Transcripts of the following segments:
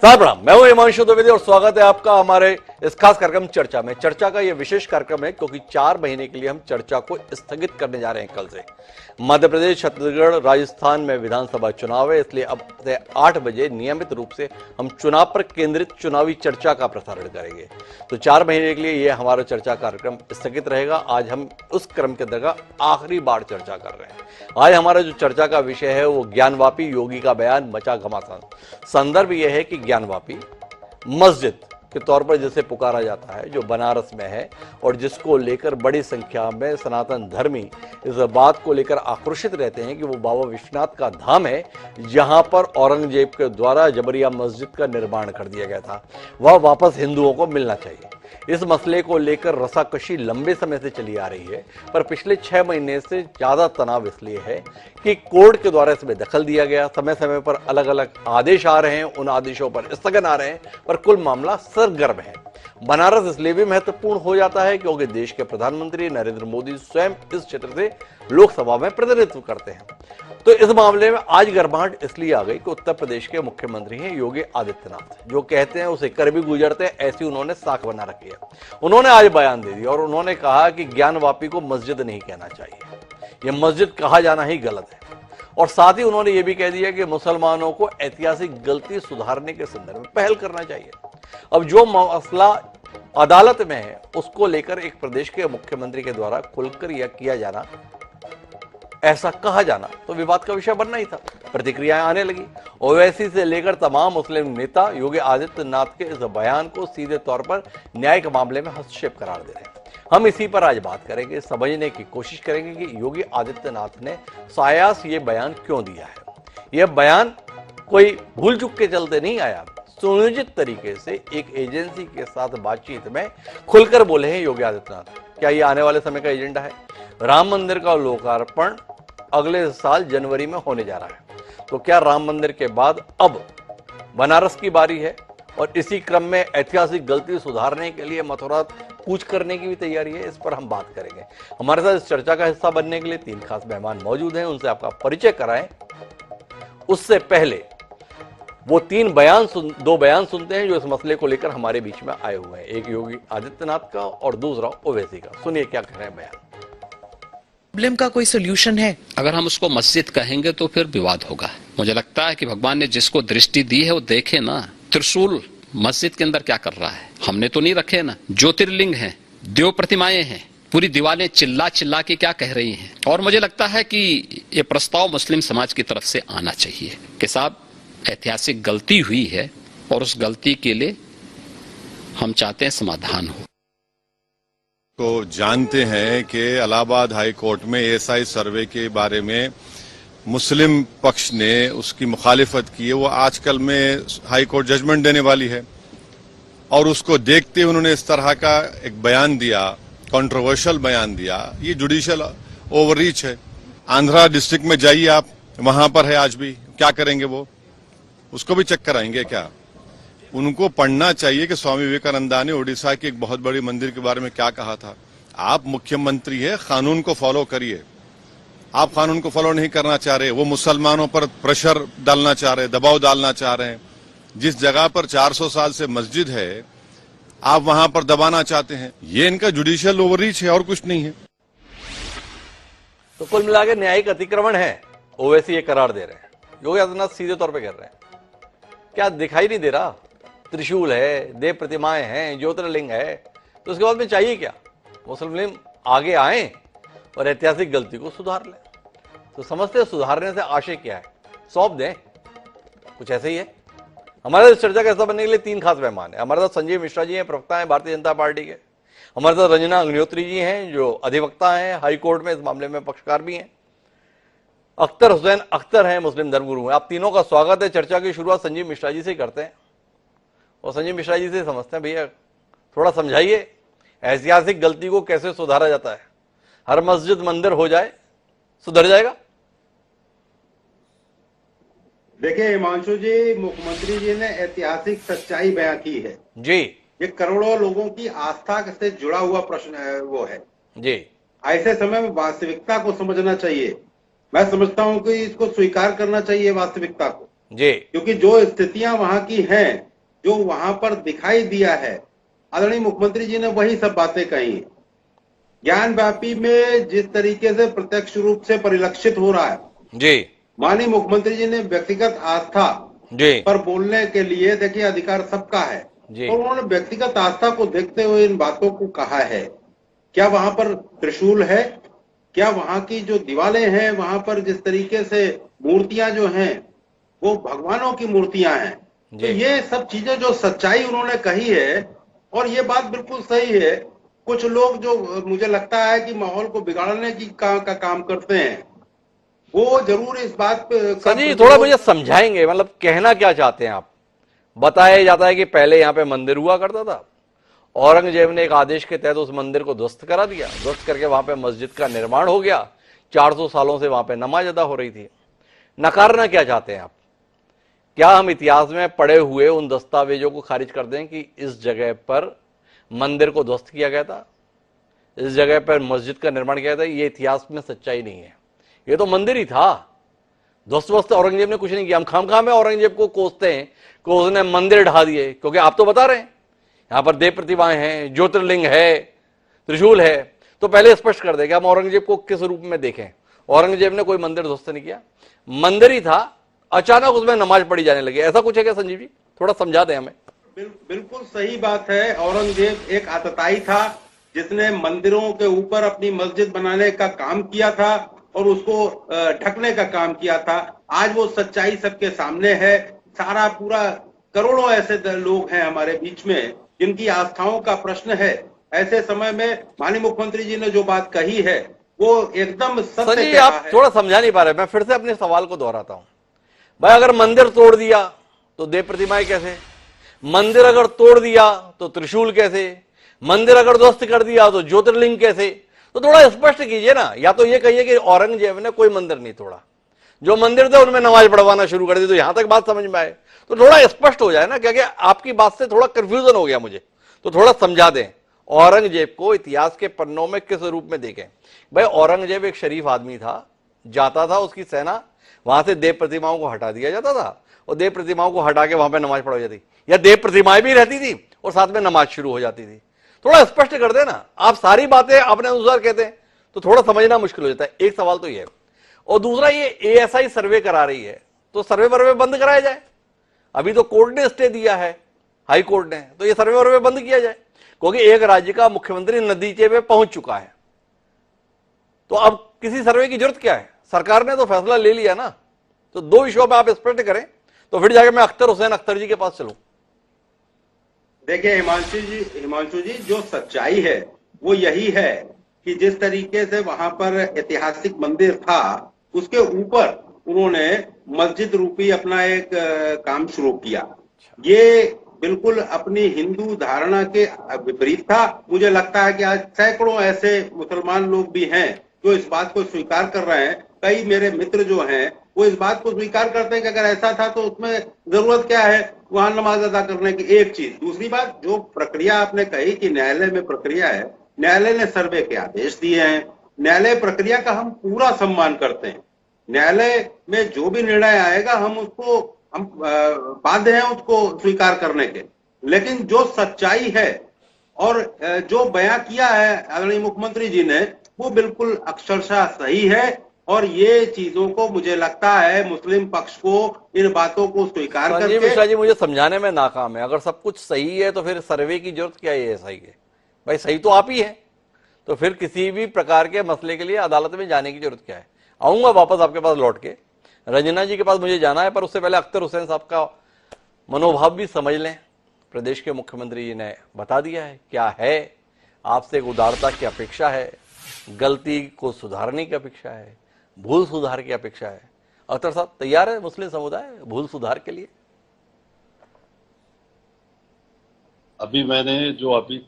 प्रणाम, मैं हूं हिमांशु द्विवेदी और स्वागत है आपका हमारे इस खास कार्यक्रम चर्चा में। चर्चा का यह विशेष कार्यक्रम है क्योंकि 4 महीने के लिए हम चर्चा को स्थगित करने जा रहे हैं। कल से मध्य प्रदेश, छत्तीसगढ़, राजस्थान में विधानसभा चुनाव है, इसलिए अब से 8 बजे नियमित रूप से हम चुनाव पर केंद्रित चुनावी चर्चा का प्रसारण करेंगे। तो 4 महीने के लिए यह हमारा चर्चा कार्यक्रम स्थगित रहेगा। आज हम उस क्रम के अंतर्गत आखिरी बार चर्चा कर रहे हैं। आज हमारा जो चर्चा का विषय है वो ज्ञानवापी योगी का बयान मचा घमासान। संदर्भ यह है कि ज्ञानवापी मस्जिद के तौर पर जिसे पुकारा जाता है, जो बनारस में है और जिसको लेकर बड़ी संख्या में सनातन धर्मी इस बात को लेकर आक्रोशित रहते हैं कि वो बाबा विश्वनाथ का धाम है, जहां पर औरंगजेब के द्वारा जबरिया मस्जिद का निर्माण कर दिया गया था, वह वापस हिंदुओं को मिलना चाहिए। इस मसले को लेकर रसाकशी लंबे समय से चली आ रही है, पर पिछले 6 महीने से ज्यादा तनाव इसलिए है कि कोर्ट के द्वारा इसमें दखल दिया गया। समय समय पर अलग अलग आदेश आ रहे हैं, उन आदेशों पर स्थगन आ रहे हैं, पर कुल मामला सरगर्म है। बनारस इसलिए भी महत्वपूर्ण हो जाता है क्योंकि देश के प्रधानमंत्री नरेंद्र मोदी स्वयं इस क्षेत्र से लोकसभा में प्रतिनिधित्व करते हैं। तो इस मामले में आज गर्माहट इसलिए आ गई कि उत्तर प्रदेश के मुख्यमंत्री हैं योगी आदित्यनाथ, जो कहते हैं उसे कर भी गुजरते हैं, ऐसी उन्होंने साख बना रखी है। उन्होंने आज बयान दे दिया और उन्होंने कहा कि ज्ञानवापी को मस्जिद नहीं कहना चाहिए, यह मस्जिद कहा जाना ही गलत है। और साथ ही उन्होंने यह भी कह दिया कि मुसलमानों को ऐतिहासिक गलती सुधारने के संदर्भ में पहल करना चाहिए। अब जो मसला अदालत में है उसको लेकर एक प्रदेश के मुख्यमंत्री के द्वारा खुलकर यह किया जाना, ऐसा कहा जाना तो विवाद का विषय बनना ही था। प्रतिक्रियाएं आने लगी। ओवैसी से लेकर तमाम मुस्लिम नेता योगी आदित्यनाथ के इस बयान को सीधे तौर पर न्यायिक मामले में हस्तक्षेप करार दे रहे हैं। हम इसी पर आज बात करेंगे, समझने की कोशिश करेंगे कि योगी आदित्यनाथ ने सायास ये बयान क्यों दिया है। यह बयान कोई भूल चूक के चलते नहीं आया, सुनियोजित तरीके से एक एजेंसी के साथ बातचीत में खुलकर बोले हैं योगी आदित्यनाथ। क्या ये आने वाले समय का एजेंडा है? राम मंदिर का लोकार्पण अगले साल जनवरी में होने जा रहा है, तो क्या राम मंदिर के बाद अब बनारस की बारी है? और इसी क्रम में ऐतिहासिक गलती सुधारने के लिए मथुरा कूच करने की भी तैयारी है। इस पर हम बात करेंगे। हमारे साथ इस चर्चा का हिस्सा बनने के लिए 3 खास मेहमान मौजूद हैं, उनसे आपका परिचय कराएं। उससे पहले वो 2 बयान सुनते हैं जो इस मसले को लेकर हमारे बीच में आए हुए हैं, एक योगी आदित्यनाथ का और दूसरा ओवैसी का। सुनिए क्या कह रहे हैं बयान। प्रॉब्लम का कोई सोल्यूशन है? अगर हम उसको मस्जिद कहेंगे तो फिर विवाद होगा। मुझे लगता है कि भगवान ने जिसको दृष्टि दी है वो देखे ना। त्रिशूल मस्जिद के अंदर क्या कर रहा है? हमने तो नहीं रखे ना। ज्योतिर्लिंग है, देव प्रतिमाएं हैं, पूरी दीवारें चिल्ला चिल्ला के क्या कह रही हैं। और मुझे लगता है कि ये प्रस्ताव मुस्लिम समाज की तरफ से आना चाहिए कि साहब ऐतिहासिक गलती हुई है और उस गलती के लिए हम चाहते हैं समाधान हो। तो जानते हैं कि इलाहाबाद हाई कोर्ट में एएसआई सर्वे के बारे में मुस्लिम पक्ष ने उसकी मुखालिफत की है। वो आजकल में हाई कोर्ट जजमेंट देने वाली है और उसको देखते हुए उन्होंने इस तरह का एक बयान दिया, कंट्रोवर्शियल बयान दिया। ये जुडिशियल ओवररीच है। आंध्रा डिस्ट्रिक्ट में जाइए आप, वहां पर है आज भी। क्या करेंगे वो? उसको भी चेक कराएंगे क्या? उनको पढ़ना चाहिए कि स्वामी विवेकानंदा ने ओडिशा के एक बहुत बड़ी मंदिर के बारे में क्या कहा था। आप मुख्यमंत्री है, कानून को फॉलो करिए। आप कानून को फॉलो नहीं करना चाह रहे, वो मुसलमानों पर प्रेशर डालना चाह रहे, दबाव डालना चाह रहे हैं। जिस जगह पर 400 साल से मस्जिद है, आप वहां पर दबाना चाहते हैं। ये इनका जुडिशियल ओवररीच है और कुछ नहीं है। तो कुल मिलाकर न्यायिक अतिक्रमण है, ओवैसी ये करार दे रहे हैं। योगी आदित्यनाथ सीधे तौर पर कह रहे हैं, क्या दिखाई नहीं दे रहा? त्रिशूल है, देव प्रतिमाएं हैं, ज्योतिर्लिंग है, तो उसके बाद में चाहिए क्या? मुस्लिम आगे आए और ऐतिहासिक गलती को सुधार लें। तो समझते हैं सुधारने से आशय क्या है? सौंप दें, कुछ ऐसे ही है। हमारे साथ चर्चा का हिस्सा बनने के लिए 3 खास मेहमान हैं। हमारे साथ संजीव मिश्रा जी हैं, प्रवक्ता हैं भारतीय जनता पार्टी के। हमारे साथ रंजना अग्निहोत्री जी हैं, जो अधिवक्ता हैं, हाई कोर्ट में इस मामले में पक्षकार भी हैं। अख्तर हुसैन अख्तर हैं, मुस्लिम धर्मगुरु हैं। आप तीनों का स्वागत है। चर्चा की शुरुआत संजीव मिश्रा जी से करते हैं और संजीव मिश्रा जी से समझते हैं, भैया थोड़ा समझाइए ऐतिहासिक गलती को कैसे सुधारा जाता है? हर मस्जिद मंदिर हो जाए, सुधर जाएगा? देखिए हिमांशु जी, मुख्यमंत्री जी ने ऐतिहासिक सच्चाई बयां की है जी। ये करोड़ों लोगों की आस्था से जुड़ा हुआ प्रश्न है, वो है जी। ऐसे समय में वास्तविकता को समझना चाहिए। मैं समझता हूं कि इसको स्वीकार करना चाहिए वास्तविकता को जी। क्योंकि जो स्थितियां वहां की हैं जो वहां पर दिखाई दिया है, आदरणीय मुख्यमंत्री जी ने वही सब बातें कही। ज्ञान व्यापी में जिस तरीके से प्रत्यक्ष रूप से परिलक्षित हो रहा है, जी माननीय मुख्यमंत्री जी ने व्यक्तिगत आस्था जी पर बोलने के लिए, देखिए अधिकार सबका है, जी। और उन्होंने व्यक्तिगत आस्था को देखते हुए इन बातों को कहा है। क्या वहां पर त्रिशूल है? क्या वहां की जो दीवारें हैं, वहां पर जिस तरीके से मूर्तियां जो हैं वो भगवानों की मूर्तियां हैं? तो जी। ये सब चीजें जो सच्चाई उन्होंने कही है, और ये बात बिल्कुल सही है। कुछ लोग जो मुझे लगता है कि माहौल को बिगाड़ने की का काम करते हैं, वो जरूर इस बात पे का संजय जी थोड़ा मुझे समझाएंगे, मतलब कहना क्या चाहते हैं आप? बताया जाता है कि पहले यहाँ पे मंदिर हुआ करता था, औरंगजेब ने एक आदेश के तहत उस मंदिर को ध्वस्त करा दिया, ध्वस्त करके वहां पे मस्जिद का निर्माण हो गया। 400 सालों से वहां पे नमाज अदा हो रही थी। नकारना क्या चाहते हैं आप? क्या हम इतिहास में पड़े हुए उन दस्तावेजों को खारिज कर दें कि इस जगह पर मंदिर को ध्वस्त किया गया था, इस जगह पर मस्जिद का निर्माण किया था? ये इतिहास में सच्चाई नहीं है। ये तो मंदिर ही था, ध्वस्त वस्त औरंगजेब ने कुछ नहीं किया। हम खाम में औरंगजेब को कोसते हैं कि उसने मंदिर ढा दिए, क्योंकि आप तो बता रहे हैं यहां पर देव प्रतिमाएं हैं, ज्योतिर्लिंग है, त्रिशूल है। तो पहले स्पष्ट कर दे कि हम औरंगजेब को किस रूप में देखें। औरंगजेब ने कोई मंदिर ध्वस्त नहीं किया, मंदिर ही था, अचानक उसमें नमाज पढ़ी जाने लगी। ऐसा कुछ है क्या संजीव जी? थोड़ा समझा दें हमें। बिल्कुल सही बात है। औरंगजेब एक आतताई था जिसने मंदिरों के ऊपर अपनी मस्जिद बनाने का काम किया था और उसको ढकने का काम किया था। आज वो सच्चाई सबके सामने है। सारा पूरा करोड़ों ऐसे लोग हैं हमारे बीच में जिनकी आस्थाओं का प्रश्न है। ऐसे समय में माननीय मुख्यमंत्री जी ने जो बात कही है वो एकदम सत्य संजय कहा आप है। थोड़ा समझा नहीं पा रहे, मैं फिर से अपने सवाल को दोहराता हूं। भाई अगर मंदिर तोड़ दिया तो देव प्रतिमाएं कैसे? मंदिर अगर तोड़ दिया तो त्रिशूल कैसे? मंदिर अगर ध्वस्त कर दिया तो ज्योतिर्लिंग कैसे? तो थोड़ा स्पष्ट कीजिए ना। या तो ये कहिए कि औरंगजेब ने कोई मंदिर नहीं तोड़ा, जो मंदिर थे उनमें नमाज पढ़वाना शुरू कर दी, तो यहां तक बात समझ में आए तो थोड़ा स्पष्ट हो जाए ना, क्योंकि आपकी बात से थोड़ा कंफ्यूजन हो गया मुझे। तो थोड़ा समझा दें, औरंगजेब को इतिहास के पन्नों में किस रूप में देखें। भाई औरंगजेब एक शरीफ आदमी था, जाता था, उसकी सेना वहां से देव प्रतिमाओं को हटा दिया जाता था और देव प्रतिमाओं को हटा के वहां पे नमाज पढ़ाई जाती, या देव प्रतिमाएं भी रहती थी और साथ में नमाज शुरू हो जाती थी। थोड़ा स्पष्ट कर देना। आप सारी बातें अपने अनुसार कहते हैं तो थोड़ा समझना मुश्किल हो जाता है। एक सवाल तो ये है, और दूसरा ये एएसआई सर्वे करा रही है, तो सर्वे वर्वे बंद कराया जाए। अभी तो कोर्ट ने स्टे दिया है, हाई कोर्ट ने, तो ये सर्वे वर्वे बंद किया जाए, क्योंकि एक राज्य का मुख्यमंत्री नतीजे पे पहुंच चुका है। तो अब किसी सर्वे की जरूरत क्या है? सरकार ने तो फैसला ले लिया ना। तो दो विषयों में आप स्पष्ट करें, तो फिर जाके मैं अख्तर हुसैन अख्तर जी के पास चलूं। देखिए हिमांशु जी जो सच्चाई है वो यही है कि जिस तरीके से वहां पर ऐतिहासिक मंदिर था, उसके ऊपर उन्होंने मस्जिद रूपी अपना एक काम शुरू किया। ये बिल्कुल अपनी हिंदू धारणा के विपरीत था। मुझे लगता है कि आज सैकड़ों ऐसे मुसलमान लोग भी हैं जो इस बात को स्वीकार कर रहे हैं। कई मेरे मित्र जो हैं वो इस बात को स्वीकार करते हैं कि अगर ऐसा था तो उसमें जरूरत क्या है वहां नमाज अदा करने की। एक चीज। दूसरी बात, जो प्रक्रिया आपने कही कि न्यायालय में प्रक्रिया है, न्यायालय ने सर्वे के आदेश दिए हैं। न्यायालय प्रक्रिया का हम पूरा सम्मान करते हैं। न्यायालय में जो भी निर्णय आएगा हम बाध्य हैं उसको स्वीकार करने के। लेकिन जो सच्चाई है और जो बयां किया है आदरणीय मुख्यमंत्री जी ने, वो बिल्कुल अक्षरशः सही है। और ये चीजों को मुझे लगता है मुस्लिम पक्ष को इन बातों को स्वीकार संजीव करके मिश्रा जी मुझे समझाने में नाकाम है। अगर सब कुछ सही है तो फिर सर्वे की जरूरत क्या है? सही है भाई, सही तो आप ही है, तो फिर किसी भी प्रकार के मसले के लिए अदालत में जाने की जरूरत क्या है? आऊंगा वापस आपके पास लौट के, रंजना जी के पास मुझे जाना है, पर उससे पहले अख्तर हुसैन साहब का मनोभाव भी समझ लें। प्रदेश के मुख्यमंत्री जी ने बता दिया है क्या है, आपसे एक उदारता की अपेक्षा है, गलती को सुधारने की अपेक्षा है, भूल सुधार की अपेक्षा है। अख्तर साहब तैयार है मुस्लिम समुदाय भूल सुधार के लिए? अभी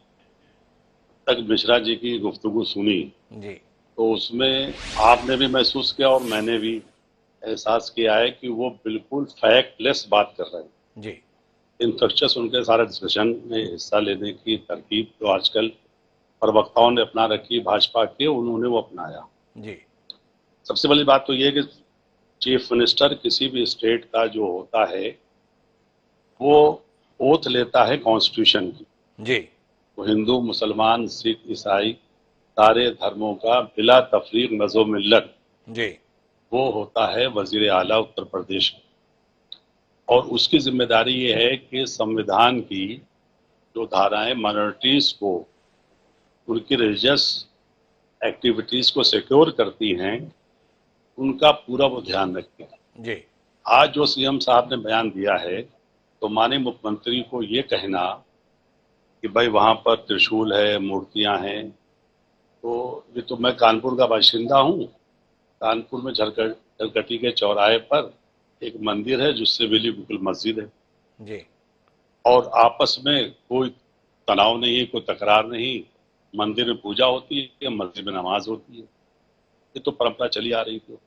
तक मिश्रा जी की गुफ्तगू सुनी जी, तो उसमें आपने भी महसूस किया और मैंने भी एहसास किया है कि वो बिल्कुल फैक्टलेस बात कर रहे हैं जी, इनफ्रास्ट्रक्चर। उनके सारे डिस्कशन में हिस्सा लेने की तरकीब जो आजकल प्रवक्ताओं ने अपना रखी भाजपा के, उन्होंने वो अपनाया जी। सबसे बड़ी बात तो ये कि चीफ मिनिस्टर किसी भी स्टेट का जो होता है वो ओथ लेता है कॉन्स्टिट्यूशन की, जी तो हिंदू, मुसलमान, सिख, ईसाई सारे धर्मों का बिला तफरीक नज़ो मिल्लत जी वो होता है वजीर आला उत्तर प्रदेश का। और उसकी जिम्मेदारी ये है कि संविधान की जो धाराएं माइनॉरिटीज को उनकी रिलीजियस एक्टिविटीज को सिक्योर करती हैं उनका पूरा वो ध्यान रखें। जी आज जो सीएम साहब ने बयान दिया है तो माननीय मुख्यमंत्री को ये कहना कि भाई वहां पर त्रिशूल है, मूर्तियां हैं, तो ये तो मैं कानपुर का बाशिंदा हूँ। कानपुर में झरकटी के चौराहे पर एक मंदिर है जिससे मिली बिल्कुल मस्जिद है, जी और आपस में कोई तनाव नहीं है, कोई तकरार नहीं। मंदिर में पूजा होती है, मस्जिद में नमाज होती है, ये तो परंपरा चली आ रही थी।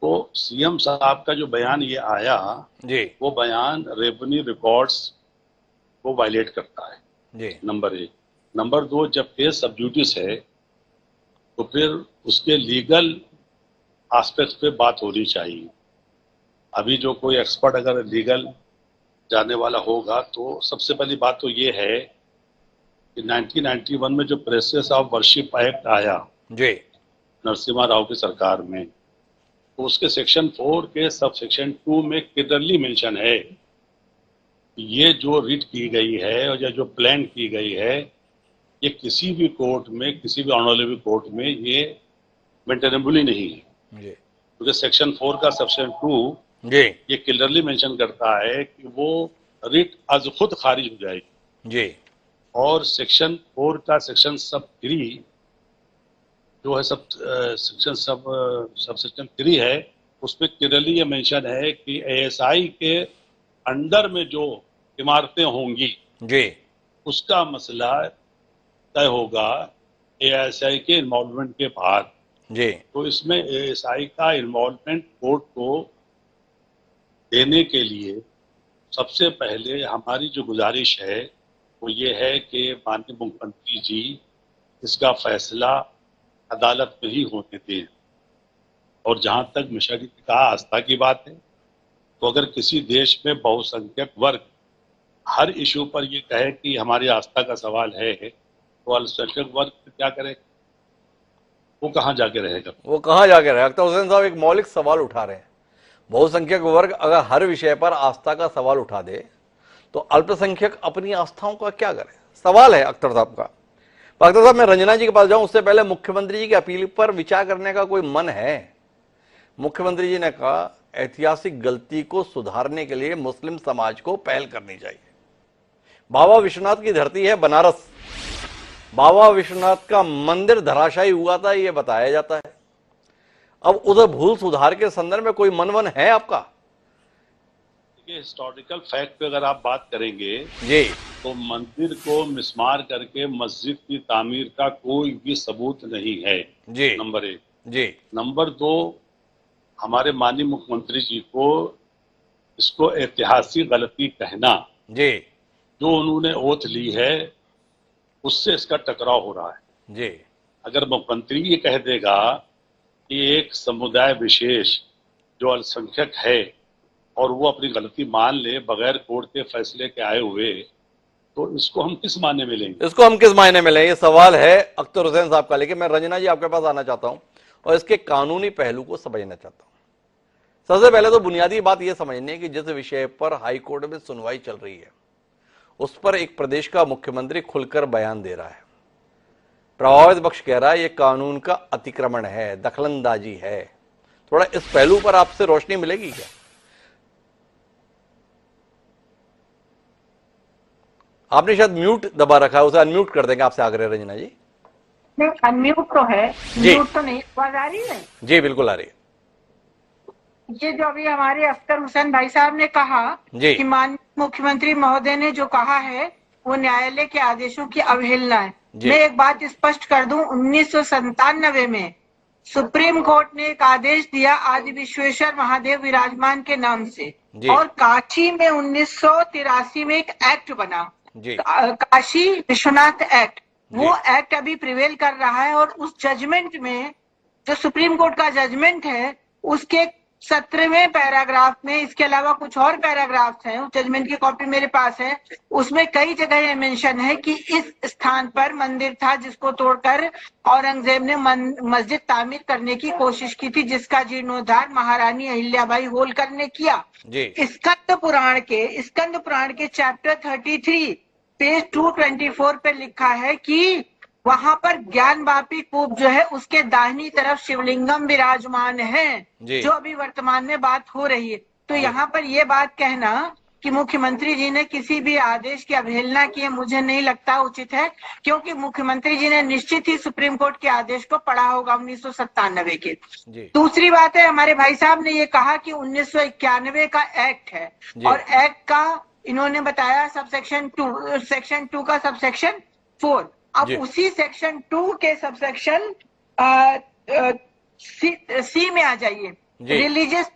तो सीएम साहब का जो बयान ये आया, जी वो बयान रेवेन्यू रिकॉर्ड्स को वायलेट करता है, जी नंबर 1। नंबर 2, जब केस सब जुडिस है तो फिर उसके लीगल एस्पेक्ट पे बात होनी चाहिए। अभी जो कोई एक्सपर्ट अगर लीगल जानने वाला होगा तो सबसे पहली बात तो ये है कि 1991 में जो प्रेसेस ऑफ वर्शिप एक्ट आया जी नरसिम्हा राव की सरकार में, तो उसके सेक्शन 4 के सब सेक्शन 2 में क्लियरली मेंशन है कि ये जो रिट की गई है और या जो प्लान की गई है ये किसी भी कोर्ट में, किसी भी ऑनरेबल कोर्ट में ये मेंटेनेबल ही नहीं है। जी क्योंकि सेक्शन 4 का सेक्शन 2 जी ये क्लियरली मेंशन करता है कि वो रिट आज खुद खारिज हो जाएगी। जी और सेक्शन 4 का सेक्शन सब 3 जो है सेक्शन सब सेक्शन 3 है, उसमें क्लियरली ये मेंशन है कि एएसआई के अंडर में जो इमारतें होंगी जी उसका मसला तय होगा एएसआई के इन्वॉल्वमेंट के बाद। जी तो इसमें एएसआई का इन्वॉल्वमेंट कोर्ट को देने के लिए सबसे पहले हमारी जो गुजारिश है वो ये है कि माननीय मुख्यमंत्री जी इसका फैसला अदालत में ही होने दें। और जहां तक मिश्रा जी ने कहा आस्था की बात है, तो अगर किसी देश में बहुसंख्यक वर्ग हर इशू पर ये कहे कि हमारी आस्था का सवाल है, तो अल्पसंख्यक वर्ग क्या करे? वो कहाँ जाके रहेगा? वो कहाँ जाके रहे? अख्तर हुसैन साहब एक मौलिक सवाल उठा रहे हैं। बहुसंख्यक वर्ग अगर हर विषय पर आस्था का सवाल उठा दे तो अल्पसंख्यक अपनी आस्थाओं का क्या करे? सवाल है अख्तर साहब का। अख्तर साहब, मैं रंजना जी के पास जाऊं उससे पहले मुख्यमंत्री जी की अपील पर विचार करने का कोई मन है? मुख्यमंत्री जी ने कहा ऐतिहासिक गलती को सुधारने के लिए मुस्लिम समाज को पहल करनी चाहिए। बाबा विश्वनाथ की धरती है बनारस, बाबा विश्वनाथ का मंदिर धराशायी हुआ था यह बताया जाता है। अब उधर भूल सुधार के संदर्भ में कोई मनवन है आपका? हिस्टोरिकल फैक्ट पे अगर आप बात करेंगे जी तो मंदिर को मिसमार करके मस्जिद की तामीर का कोई भी सबूत नहीं है, जी नंबर 1। जी नंबर 2, हमारे माननीय मुख्यमंत्री जी को इसको ऐतिहासिक गलती कहना, जी जो उन्होंने ओथ ली है उससे इसका टकराव हो रहा है। जी अगर मुख्यमंत्री ये कह देगा कि एक समुदाय विशेष जो अल्पसंख्यक है और वो अपनी गलती मान ले बगैर कोर्ट के फैसले के आए हुए, तो इसको हम किस मायने में लेंगे? इसको हम किस मायने में लें? ये सवाल है अख्तर हुसैन साहब का। लेकिन मैं रंजना जी आपके पास आना चाहता हूं और इसके कानूनी पहलू को समझना चाहता हूं। सबसे पहले तो बुनियादी बात यह समझनी है कि जिस विषय पर हाईकोर्ट में सुनवाई चल रही है उस पर एक प्रदेश का मुख्यमंत्री खुलकर बयान दे रहा है। प्रभावित पक्ष कह रहा है यह कानून का अतिक्रमण है, दखलंदाजी है। थोड़ा इस पहलू पर आपसे रोशनी मिलेगी क्या? आपने शायद म्यूट दबा रखा है, उसे अनम्यूट कर देंगे, आपसे आग्रह रंजना जी। नहीं, अनम्यूट तो है, जी। म्यूट तो नहीं। आवाज आ रही है? जी बिल्कुल आ रही है। ये जो अभी हमारे अख्तर हुसैन भाई साहब ने कहा जी। कि माननीय मुख्यमंत्री महोदय ने जो कहा है वो न्यायालय के आदेशों की अवहेलना है। जी। मैं एक बात स्पष्ट कर दूं, 1997 में सुप्रीम कोर्ट ने एक आदेश दिया आदि विश्वेश्वर महादेव विराजमान के नाम से, जी। और काशी में 1983 में एक एक्ट बना, जी काशी विश्वनाथ एक्ट। वो जी। एक्ट अभी प्रिवेल कर रहा है और उस जजमेंट में, जो सुप्रीम कोर्ट का जजमेंट है, उसके 17वें पैराग्राफ में, इसके अलावा कुछ और पैराग्राफ्स हैं, जजमेंट की कॉपी मेरे पास है, उसमें कई जगह ये मेंशन है कि इस स्थान पर मंदिर था जिसको तोड़कर औरंगजेब ने मस्जिद तामीर करने की कोशिश की थी, जिसका जीर्णोद्धार महारानी अहिल्याबाई होलकर ने किया। जी स्कंद पुराण के चैप्टर 33 पेज 224 पे लिखा है कि वहां पर ज्ञान वापी कूप जो है उसके दाहिनी तरफ शिवलिंगम विराजमान है, जी। जो अभी वर्तमान में बात हो रही है। तो यहाँ पर ये बात कहना कि मुख्यमंत्री जी ने किसी भी आदेश की अवहेलना की है, मुझे नहीं लगता उचित है, क्योंकि मुख्यमंत्री जी ने निश्चित ही सुप्रीम कोर्ट के आदेश को पढ़ा होगा 1997 के। जी दूसरी बात है, हमारे भाई साहब ने ये कहा कि 1991 का एक्ट है और एक्ट का इन्होंने बताया सेक्शन 2 का सबसेक्शन 4। अब उसी सेक्शन 2 के सबसेक्शन सी में आ जाइए। रिलीजियस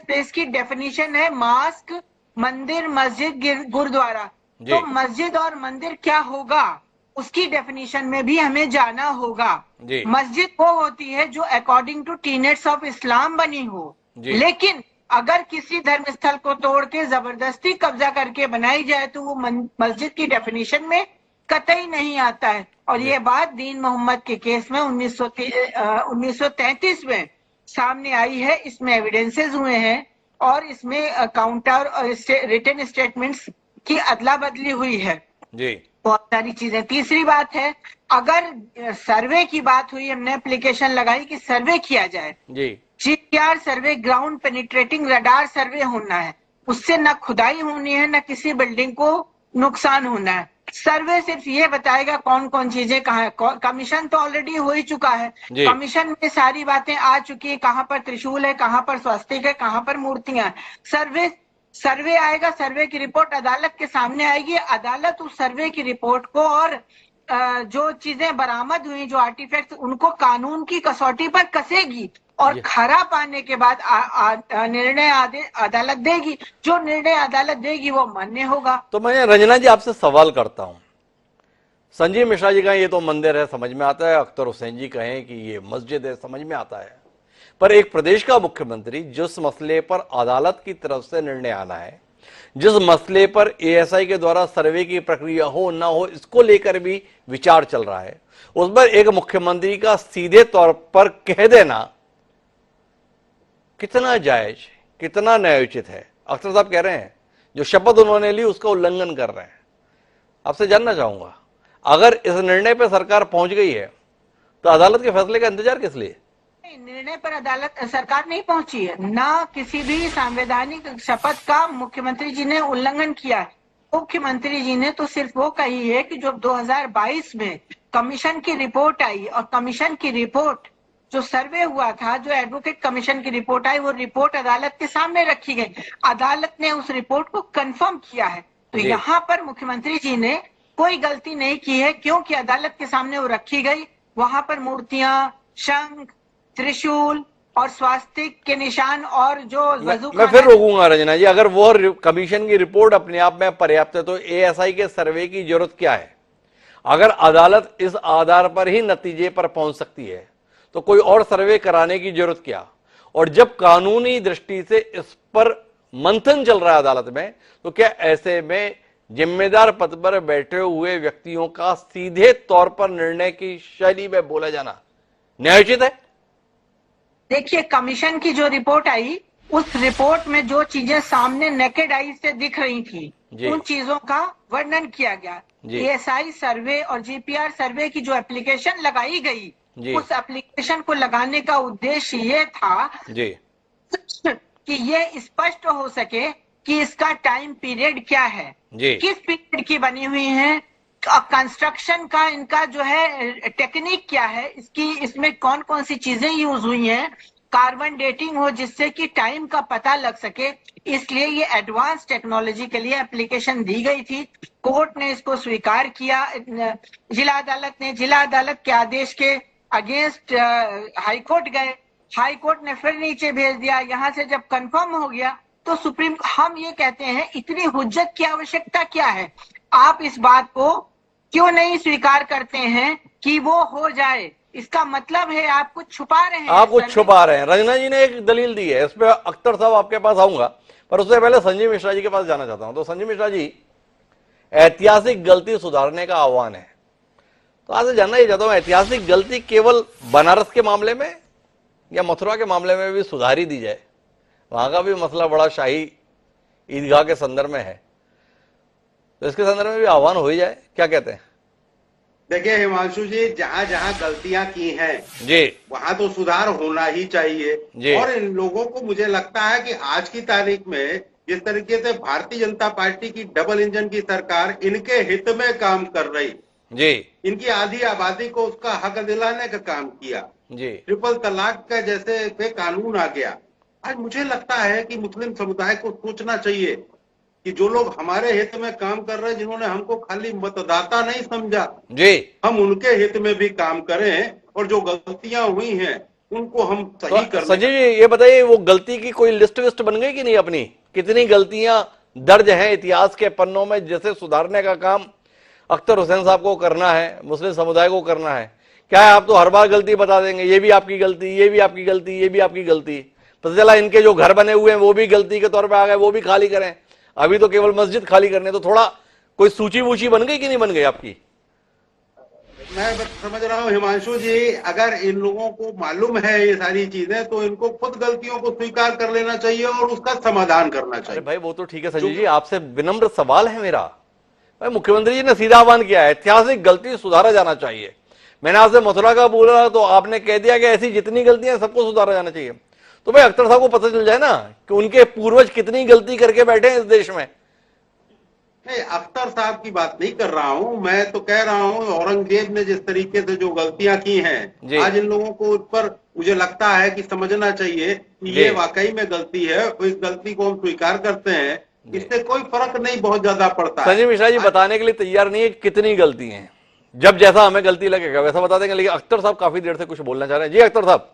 प्लेस की डेफिनेशन है मास्क, मंदिर, मस्जिद, गुरुद्वारा। तो मस्जिद और मंदिर क्या होगा उसकी डेफिनेशन में भी हमें जाना होगा। मस्जिद वो होती है जो according to tenets of Islam बनी हो, लेकिन अगर किसी धर्म स्थल को तोड़ के जबरदस्ती कब्जा करके बनाई जाए तो वो मस्जिद की डेफिनेशन में कतई नहीं आता है। और ये बात दीन मोहम्मद के केस में 1933 में सामने आई है, इसमें एविडेंसेस हुए हैं और इसमें काउंटर और रिटन स्टेटमेंट्स की अदला बदली हुई है जी, बहुत सारी चीजें। तीसरी बात है, अगर सर्वे की बात हुई, हमने एप्लीकेशन लगाई कि सर्वे किया जाए जी, GPR सर्वे, ग्राउंड पेनिट्रेटिंग रडार सर्वे होना है, उससे न खुदाई होनी है न किसी बिल्डिंग को नुकसान होना है। सर्वे सिर्फ ये बताएगा कौन कौन चीजें कहाँ है। कमीशन तो ऑलरेडी हो ही चुका है, कमीशन में सारी बातें आ चुकी है, कहाँ पर त्रिशूल है, कहाँ पर स्वस्तिक है, कहाँ पर मूर्तियां हैं। सर्वे आएगा, सर्वे की रिपोर्ट अदालत के सामने आएगी, अदालत उस सर्वे की रिपोर्ट को और जो चीजें बरामद हुई, जो आर्टिफैक्ट्स, उनको कानून की कसौटी पर कसेगी और खरा पाने के बाद निर्णय अदालत देगी। जो निर्णय अदालत देगी वो मान्य होगा। तो मैं रंजना जी आपसे सवाल करता हूं, संजीव मिश्रा जी कहें ये तो मंदिर है, समझ में आता है, अख्तर हुसैन जी कहें कि ये मस्जिद है, समझ में आता है, पर एक प्रदेश का मुख्यमंत्री जिस मसले पर अदालत की तरफ से निर्णय आना है, जिस मसले पर ASI के द्वारा सर्वे की प्रक्रिया हो ना हो इसको लेकर भी विचार चल रहा है, उस पर एक मुख्यमंत्री का सीधे तौर पर कह देना कितना जायज, कितना न्यायोचित है? अख्तर साहब कह रहे हैं जो शपथ उन्होंने ली उसका उल्लंघन कर रहे हैं। आपसे जानना चाहूंगा, अगर इस निर्णय पर सरकार पहुंच गई है तो अदालत के फैसले का इंतजार किस लिए? निर्णय पर अदालत सरकार नहीं पहुंची है, ना किसी भी संवैधानिक शपथ का मुख्यमंत्री जी ने उल्लंघन किया है। मुख्यमंत्री जी ने तो सिर्फ वो कही है कि जब 2022 में कमीशन की रिपोर्ट आई और कमीशन की रिपोर्ट जो सर्वे हुआ था, जो एडवोकेट कमीशन की रिपोर्ट आई, वो रिपोर्ट अदालत के सामने रखी गई, अदालत ने उस रिपोर्ट को कंफर्म किया है। तो यहाँ पर मुख्यमंत्री जी ने कोई गलती नहीं की है, क्योंकि अदालत के सामने वो रखी गई। वहां पर मूर्तियां, शंख, त्रिशूल और स्वास्तिक के निशान और जो वजू, मैं फिर रोकूंगा रंजना जी, अगर वो कमीशन की रिपोर्ट अपने आप में पर्याप्त है तो ASI के सर्वे की जरूरत क्या है? अगर अदालत इस आधार पर ही नतीजे पर पहुंच सकती है तो कोई और सर्वे कराने की जरूरत क्या? और जब कानूनी दृष्टि से इस पर मंथन चल रहा है अदालत में, तो क्या ऐसे में जिम्मेदार पद पर बैठे हुए व्यक्तियों का सीधे तौर पर निर्णय की शैली में बोला जाना न्यायोचित है? देखिए, कमीशन की जो रिपोर्ट आई, उस रिपोर्ट में जो चीजें सामने नेकेड आई से दिख रही थी, उन चीजों का वर्णन किया गया। ASI सर्वे और GPR सर्वे की जो एप्लीकेशन लगाई गई, उस एप्लीकेशन को लगाने का उद्देश्य ये था कि ये स्पष्ट हो सके कि इसका टाइम पीरियड क्या है, किस पीरियड की बनी हुई है, कंस्ट्रक्शन का इनका जो है टेक्निक क्या है, इसमें कौन कौन सी चीजें यूज हुई हैं, कार्बन डेटिंग हो जिससे कि टाइम का पता लग सके। इसलिए ये एडवांस टेक्नोलॉजी के लिए एप्लीकेशन दी गई थी। कोर्ट ने इसको स्वीकार किया, जिला अदालत ने, जिला अदालत के आदेश के अगेंस्ट हाईकोर्ट गए, हाईकोर्ट ने फिर नीचे भेज दिया। यहाँ से जब कंफर्म हो गया तो सुप्रीम, हम ये कहते हैं इतनी हुज्जत की आवश्यकता क्या है? आप इस बात को क्यों नहीं स्वीकार करते हैं कि वो हो जाए? इसका मतलब है आप कुछ छुपा रहे हैं। आप कुछ छुपा रहे हैं। रंजना जी ने एक दलील दी है, इस पे अख्तर साहब आपके पास आऊंगा, पर उससे पहले संजीव मिश्रा जी के पास जाना चाहता हूं। तो संजीव मिश्रा जी, ऐतिहासिक गलती सुधारने का आह्वान है, तो आज जानना ये चाहता हूं, ऐतिहासिक गलती केवल बनारस के मामले में या मथुरा के मामले में भी सुधारी दी जाए? वहां का भी मसला बड़ा शाही ईदगाह के संदर्भ में है, तो इसके संदर्भ में भी आह्वान हो ही जाए, क्या कहते हैं? देखिए हिमांशु जी, जहां जहां गलतियां की हैं जी, वहां तो सुधार होना ही चाहिए जी। और इन लोगों को मुझे लगता है कि आज की तारीख में जिस तरीके से भारतीय जनता पार्टी की डबल इंजन की सरकार इनके हित में काम कर रही, जी, इनकी आधी आबादी को उसका हक दिलाने का काम किया, जी, ट्रिपल तलाक का जैसे पे कानून आ गया। आज मुझे लगता है कि मुस्लिम समुदाय को सोचना चाहिए कि जो लोग हमारे हित में काम कर रहे हैं, जिन्होंने हमको खाली मतदाता नहीं समझा, जी, हम उनके हित में भी काम करें और जो गलतियां हुई हैं उनको हम सही तो कर। संजीव जी ये बताइए, वो गलती की कोई लिस्ट विस्ट बन गई कि नहीं अपनी? कितनी गलतियां दर्ज हैं इतिहास के पन्नों में, जैसे सुधारने का काम अख्तर हुसैन साहब को करना है, मुस्लिम समुदाय को करना है? क्या है, आप तो हर बार गलती बता देंगे, ये भी आपकी गलती, ये भी आपकी गलती, ये भी आपकी गलती, पता चला इनके जो घर बने हुए हैं वो भी गलती के तौर पे आ गए, वो भी खाली करें। अभी तो केवल मस्जिद खाली करने, तो थोड़ा कोई सूची वूची बन गई कि नहीं बन गई आपकी? मैं समझ रहा हूँ हिमांशु जी, अगर इन लोगों को मालूम है ये सारी चीजें, तो इनको खुद गलतियों को स्वीकार कर लेना चाहिए और उसका समाधान करना अरे चाहिए। भाई वो तो ठीक है संजीव जी, आपसे विनम्र सवाल है मेरा। भाई मुख्यमंत्री जी ने सीधा आह्वान किया है, ऐतिहासिक गलती सुधारा जाना चाहिए। मैंने आपसे मथुरा का बोला तो आपने कह दिया कि ऐसी जितनी गलतियां सबको सुधारा जाना चाहिए। तो भाई अख्तर साहब को पता चल जाए ना कि उनके पूर्वज कितनी गलती करके बैठे हैं इस देश में। नहीं, अख्तर साहब की बात नहीं कर रहा हूँ, मैं तो कह रहा हूँ औरंगजेब ने जिस तरीके से जो गलतियां की हैं, आज इन लोगों को उस पर मुझे लगता है कि समझना चाहिए कि ये वाकई में गलती है, इस गलती को हम स्वीकार करते हैं, इससे कोई फर्क नहीं बहुत ज्यादा पड़ता है। संजीव मिश्रा जी बताने के लिए तैयार नहीं है कितनी गलती हैं, जब जैसा हमें गलती लगेगा वैसा बता देंगे। लेकिन अख्तर साहब काफी देर से कुछ बोलना चाह रहे हैं। जी अख्तर साहब,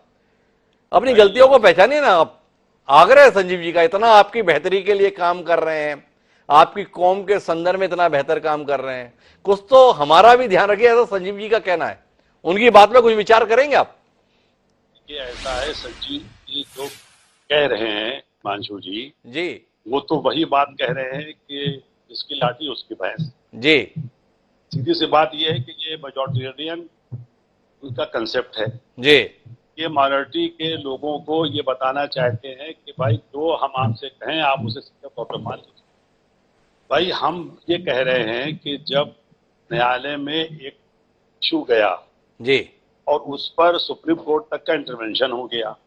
अपनी गलतियों को पहचानिए ना आप। आग्रह है संजीव जी का, इतना आपकी बेहतरी के लिए काम कर रहे हैं, आपकी कौम के संदर्भ में इतना बेहतर काम कर रहे हैं, कुछ तो हमारा भी ध्यान रखिए, ऐसा संजीव जी का कहना है। उनकी बात में कुछ विचार करेंगे आप? ये ऐसा है संजीव जी जो कह रहे हैं मांझू जी, वो तो वही बात कह रहे हैं कि जिसकी लाठी उसकी भैंस। जी, सीधी सी बात ये है कि ये मेजॉरिटेरियन उनका कंसेप्ट है जी, ये माइनॉरिटी के लोगों को ये बताना चाहते हैं कि भाई जो हम आपसे कहें आप उसे सीधे तौर पर मान लीजिए। भाई हम ये कह रहे हैं कि जब न्यायालय में एक इशू गया जी, और उस पर सुप्रीम कोर्ट तक का इंटरवेंशन हो गया,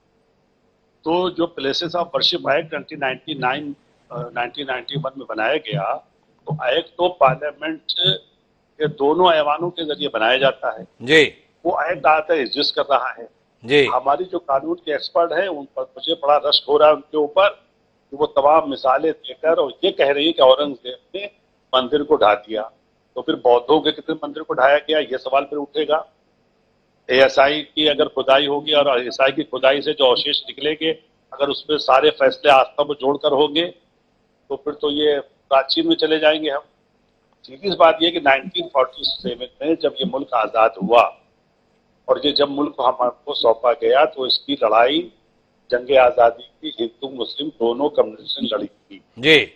तो जो प्लेसेस ऑफ वर्शिप एक्ट 1991 में बनाया गया, तो एक्ट तो पार्लियामेंट के दोनों ऐवानों के जरिए बनाया जाता है जी, वो एक्ट आता है एग्जिस्ट कर रहा है जी। हमारी जो कानून के एक्सपर्ट हैं उन पर मुझे बड़ा रश्क हो रहा है उनके ऊपर कि वो तमाम मिसालें देकर और ये कह रही है कि औरंगजेब ने मंदिर को ढा दिया, तो फिर बौद्धों के कितने मंदिर को ढाया गया, ये सवाल फिर उठेगा। एएसआई की अगर खुदाई होगी और एएसआई की खुदाई से जो अवशेष निकलेंगे, अगर उसमें सारे फैसले आस्था को जोड़कर होंगे तो फिर तो ये प्राचीन में चले जाएंगे हम। सीधी बात यह कि 1947 में जब ये मुल्क आज़ाद हुआ और ये जब मुल्क हमको सौंपा गया, तो इसकी लड़ाई जंग आज़ादी की हिंदू मुस्लिम दोनों कम्युनिटी ने लड़ी थी जी,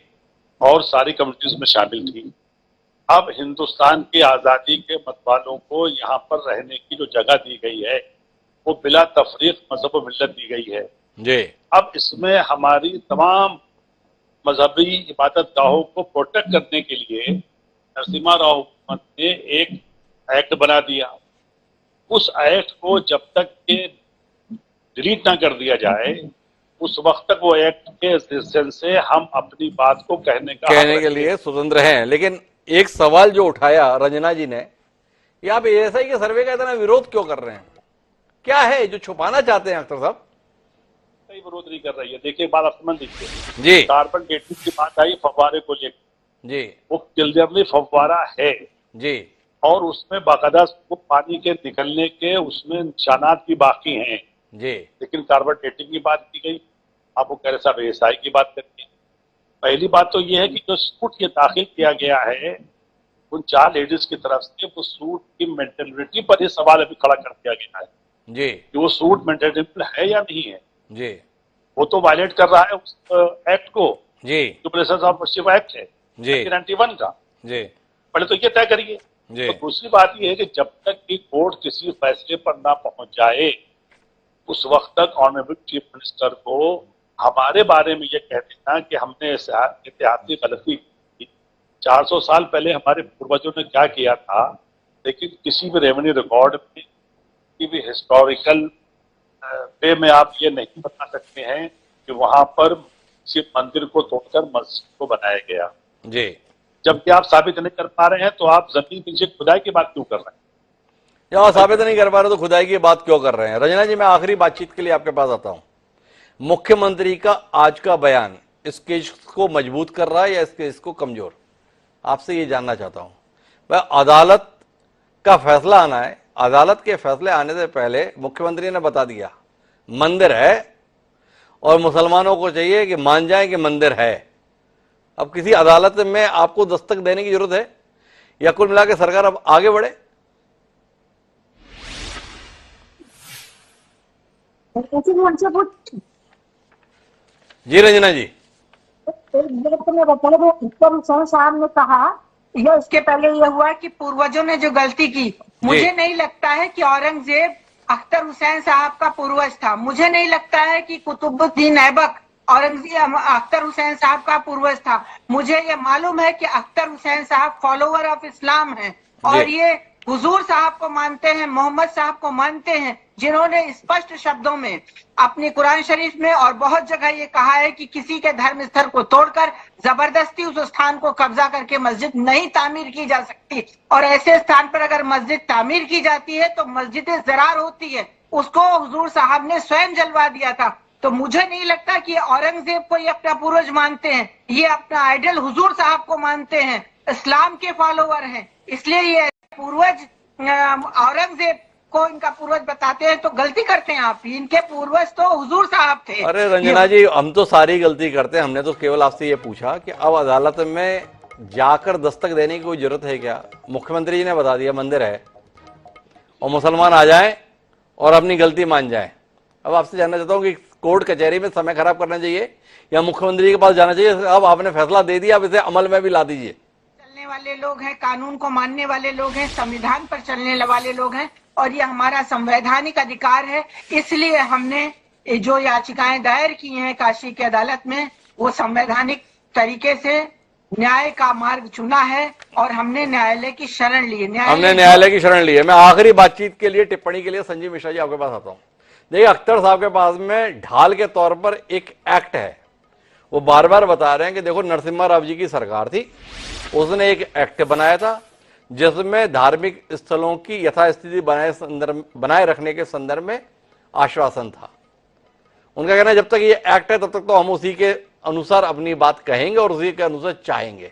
और सारी कम्युनिटीज में शामिल थी। अब हिंदुस्तान की आज़ादी के मतवालों को यहाँ पर रहने की जो जगह दी गई है वो बिला तफरीक मजहब व मिल्लत दी गई है जी। अब इसमें हमारी तमाम मजहबी इबादत गाहों को प्रोटेक्ट करने के लिए नरसिम्हा राव हुकूमत ने एक एक्ट बना दिया। उस एक्ट को जब तक के डिलीट ना कर दिया जाए उस वक्त तक वो एक्ट के सेंस से हम अपनी बात को कहने के लिए स्वतंत्र हैं। लेकिन एक सवाल जो उठाया रंजना जी ने, ये आप एएसआई के सर्वे का इतना विरोध क्यों कर रहे हैं? क्या है जो छुपाना चाहते हैं अख्तर साहब? कोई विरोध नहीं कर रही है। देखिए बात आप समझ लीजिए जी, कार्बन डेटिंग की बात आई फव्वारे को लेकर जी, वो क्लियरली फव्वारा है जी, और उसमें बाकायदा वो पानी के निकलने के उसमें निशानात भी बाकी हैं जी, लेकिन कार्बन डेटिंग की बात की गई। आप वो कह रहे साहब एएसआई की बात करते हैं। पहली बात तो ये है कि जो स्कूट ये दाखिल किया गया है उन 4 लेडीज की तरफ से वो सूट की मेंटेलिटी पर ये सवाल अभी खड़ा कर दिया गया है जी कि वो सूट मेंटेलिटी है या नहीं है। जी वो तो वायलेट कर रहा है उस एक्ट को, जी जो प्रेसिडेंस ऑफ वर्शिप एक्ट है जी 1991 का। जी पहले तो ये तय करिए। जी तो दूसरी बात ये है कि जब तक कि कोर्ट किसी फैसले पर ना पहुंच जाए उस वक्त तक ऑनरेबल चीफ मिनिस्टर को हमारे बारे में ये कह देना कि हमने ऐतिहासिक गलती की, 400 साल पहले हमारे पूर्वजों ने क्या किया था, लेकिन किसी भी रेवेन्यू रिकॉर्ड में, किसी भी हिस्टोरिकल वे में आप ये नहीं बता सकते हैं कि वहां पर किसी मंदिर को तोड़कर मस्जिद को बनाया गया। जी जबकि आप साबित नहीं कर पा रहे हैं तो आप जमीन नीचे खुदाई की बात क्यों कर रहे हैं? जब आप साबित नहीं कर पा रहे तो खुदाई की बात क्यों कर रहे हैं? रंजना जी, मैं आखिरी बातचीत के लिए आपके पास आता हूं। मुख्यमंत्री का आज का बयान इस केस को मजबूत कर रहा है या इस केस को कमजोर? आपसे ये जानना चाहता हूं। वह अदालत का फैसला आना है, अदालत के फैसले आने से पहले मुख्यमंत्री ने बता दिया मंदिर है और मुसलमानों को चाहिए कि मान जाए कि मंदिर है। अब किसी अदालत में आपको दस्तक देने की जरूरत है या कुल मिला के सरकार अब आगे बढ़े? जी रंजना जी, साहब ने कहा या इसके पहले यह हुआ कि पूर्वजों ने जो गलती की, मुझे नहीं लगता है कि औरंगजेब अख्तर हुसैन साहब का पूर्वज था। मुझे नहीं लगता है कि कुतुबुद्दीन ऐबक औरंगजेब अख्तर हुसैन साहब का पूर्वज था। मुझे ये मालूम है कि अख्तर हुसैन साहब फॉलोवर ऑफ इस्लाम हैं और ये हुजूर साहब को मानते हैं, मोहम्मद साहब को मानते हैं, जिन्होंने स्पष्ट शब्दों में अपनी कुरान शरीफ में और बहुत जगह ये कहा है कि किसी के धर्म स्थल को तोड़कर जबरदस्ती उस स्थान को कब्जा करके मस्जिद नहीं तामीर की जा सकती। और ऐसे स्थान पर अगर मस्जिद तामीर की जाती है तो मस्जिद ज़रार होती है, उसको हुजूर साहब ने स्वयं जलवा दिया था। तो मुझे नहीं लगता कि औरंगजेब को ये अपना पूर्वज मानते हैं, ये अपना आइडल हुजूर साहब को मानते हैं, इस्लाम के फॉलोवर हैं, इसलिए ये पूर्वज औरंगजेब को इनका पूर्वज बताते हैं तो गलती करते हैं आप। इनके पूर्वज तो हुजूर साहब थे। अरे रंजना जी, हम तो सारी गलती करते हैं। हमने तो केवल आपसे ये पूछा कि अब अदालत में जाकर दस्तक देने की कोई जरूरत है क्या? मुख्यमंत्री जी ने बता दिया मंदिर है और मुसलमान आ जाएं और अपनी गलती मान जाएं। अब आपसे जानना चाहता हूं कि कोर्ट कचहरी में समय खराब करना चाहिए या मुख्यमंत्री के पास जाना चाहिए? अब आपने फैसला दे दिया, अब इसे अमल में भी ला दीजिए। चलने वाले लोग हैं, कानून को मानने वाले लोग हैं, संविधान पर चलने वाले लोग हैं और ये हमारा संवैधानिक अधिकार है। इसलिए हमने जो याचिकाएं दायर की हैं काशी की अदालत में, वो संवैधानिक तरीके से न्याय का मार्ग चुना है और हमने न्यायालय की शरण ली है। हमने न्यायालय की शरण ली है। मैं आखिरी बातचीत के लिए, टिप्पणी के लिए संजीव मिश्रा जी आपके पास आता हूं। देखिए, अख्तर साहब के पास में ढाल के तौर पर एक एक्ट है। वो बार बार बता रहे हैं कि देखो, नरसिम्हा राव जी की सरकार थी, उसने एक एक्ट बनाया था जिसमें धार्मिक स्थलों की यथास्थिति बनाए रखने के संदर्भ में आश्वासन था। उनका कहना है जब तक ये एक्ट है तब तक तो हम उसी के अनुसार अपनी बात कहेंगे और उसी के अनुसार चाहेंगे।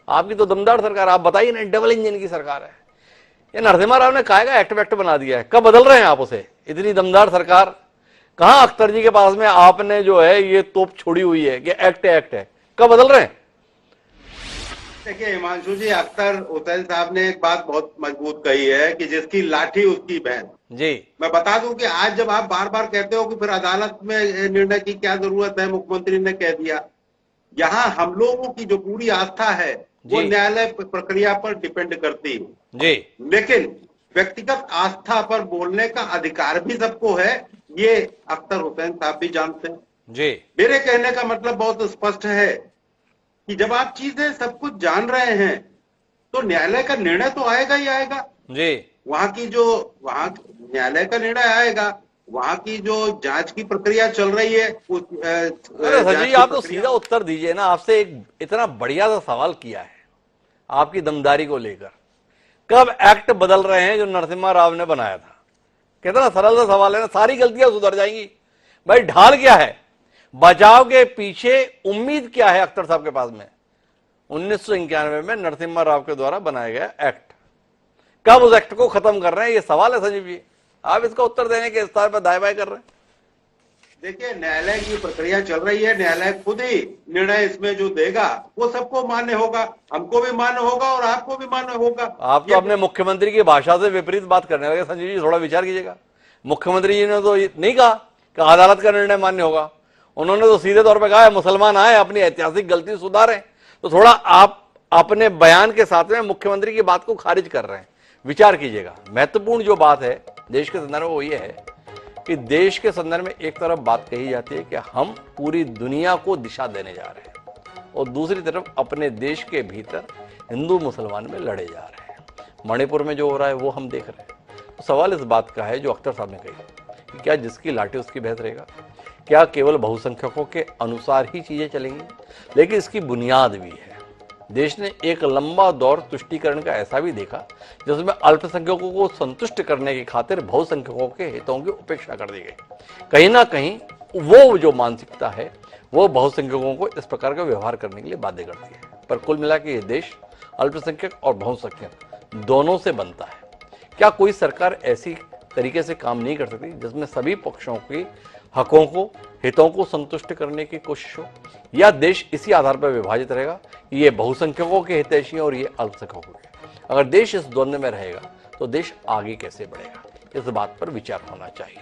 आपकी तो दमदार सरकार, आप बताइए ना, डबल इंजन की सरकार है। ये नरसिम्हा राव ने काहे का एक्ट वैक्ट बना दिया है? कब बदल रहे हैं आप उसे? इतनी दमदार सरकार कहां अख्तर जी के पास में आपने जो है ये तोप छोड़ी हुई है कि एक्ट है, कब बदल रहे हैं? देखिए हिमांशु जी, अख्तर हुसैन साहब ने एक बात बहुत मजबूत कही है कि जिसकी लाठी उसकी बहन। जी, मैं बता दूं कि आज जब आप बार बार कहते हो कि फिर अदालत में निर्णय की क्या जरूरत है, मुख्यमंत्री ने कह दिया, यहाँ हम लोगों की जो पूरी आस्था है वो न्यायालय प्रक्रिया पर डिपेंड करती है जी। लेकिन व्यक्तिगत आस्था पर बोलने का अधिकार भी सबको है, ये अख्तर हुसैन साहब भी जानते हैं जी। मेरे कहने का मतलब बहुत स्पष्ट है कि जब आप चीजें सब कुछ जान रहे हैं तो न्यायालय का निर्णय तो आएगा ही आएगा जी। वहां न्यायालय का निर्णय आएगा, वहां की जो जांच की प्रक्रिया चल रही है उस संजय जी, आप तो सीधा उत्तर दीजिए ना। आपसे एक इतना बढ़िया सा सवाल किया है आपकी दमदारी को लेकर। कब एक्ट बदल रहे हैं जो नरसिम्हा राव ने बनाया था? कितना सरल सा सवाल है ना, सारी गलतियां सुधर जाएंगी। भाई ढाल क्या है, बचाव के पीछे उम्मीद क्या है अख्तर साहब के पास में? 1991 में नरसिम्हा राव के द्वारा बनाया गया एक्ट, कब उस एक्ट को खत्म कर रहे हैं? ये सवाल है संजीव जी, आप इसका उत्तर देने के स्तर पर दाएं बाएं कर रहे हैं। देखिए, न्यायालय की प्रक्रिया चल रही है, न्यायालय खुद ही निर्णय इसमें जो देगा वो सबको मान्य होगा, हमको भी मान्य होगा और आपको भी मान्य होगा। आप तो अपने मुख्यमंत्री की भाषा से विपरीत बात करने लगे संजय जी, थोड़ा विचार कीजिएगा। मुख्यमंत्री जी ने तो नहीं कहा कि अदालत का निर्णय मान्य होगा, उन्होंने तो सीधे तौर पर कहा है मुसलमान आए अपनी ऐतिहासिक गलती सुधारें। तो थोड़ा आप अपने बयान के साथ में मुख्यमंत्री की बात को खारिज कर रहे हैं, विचार कीजिएगा। महत्वपूर्ण जो बात है देश के संदर्भ में वो ये है कि देश के संदर्भ में एक तरफ बात कही जाती है कि हम पूरी दुनिया को दिशा देने जा रहे हैं और दूसरी तरफ अपने देश के भीतर हिंदू मुसलमान में लड़े जा रहे हैं। मणिपुर में जो हो रहा है वो हम देख रहे हैं। तो सवाल इस बात का है जो अख्तर साहब ने कही कि क्या जिसकी लाठी उसकी भैंस रहेगा, क्या केवल बहुसंख्यकों के अनुसार ही चीजें चलेंगी? लेकिन इसकी बुनियाद भी है। देश ने एक लंबा दौर तुष्टीकरण का ऐसा भी देखा जिसमें अल्पसंख्यकों को संतुष्ट करने की खातिर बहुसंख्यकों के हितों की उपेक्षा कर दी गई। कहीं ना कहीं वो जो मानसिकता है वो बहुसंख्यकों को इस प्रकार का व्यवहार करने के लिए बाध्य करती है। पर कुल मिला के ये देश अल्पसंख्यक और बहुसंख्यक दोनों से बनता है। क्या कोई सरकार ऐसी तरीके से काम नहीं कर सकती जिसमें सभी पक्षों की हकों को, हितों को संतुष्ट करने की कोशिश हो? या देश इसी आधार पर विभाजित रहेगा, ये बहुसंख्यकों के हितैषी और ये अल्पसंख्यकों के? अगर देश इस द्वंद्व में रहेगा तो देश आगे कैसे बढ़ेगा? इस बात पर विचार होना चाहिए।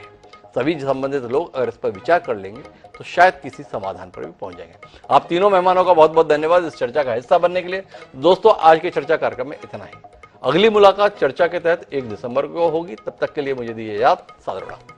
सभी संबंधित लोग अगर इस पर विचार कर लेंगे तो शायद किसी समाधान पर भी पहुंच जाएंगे। आप तीनों मेहमानों का बहुत बहुत धन्यवाद इस चर्चा का हिस्सा बनने के लिए। दोस्तों, आज के चर्चा कार्यक्रम में इतना ही। अगली मुलाकात चर्चा के तहत 1 दिसंबर को होगी। तब तक के लिए मुझे दीजिए इजाजत। सादर प्रणाम।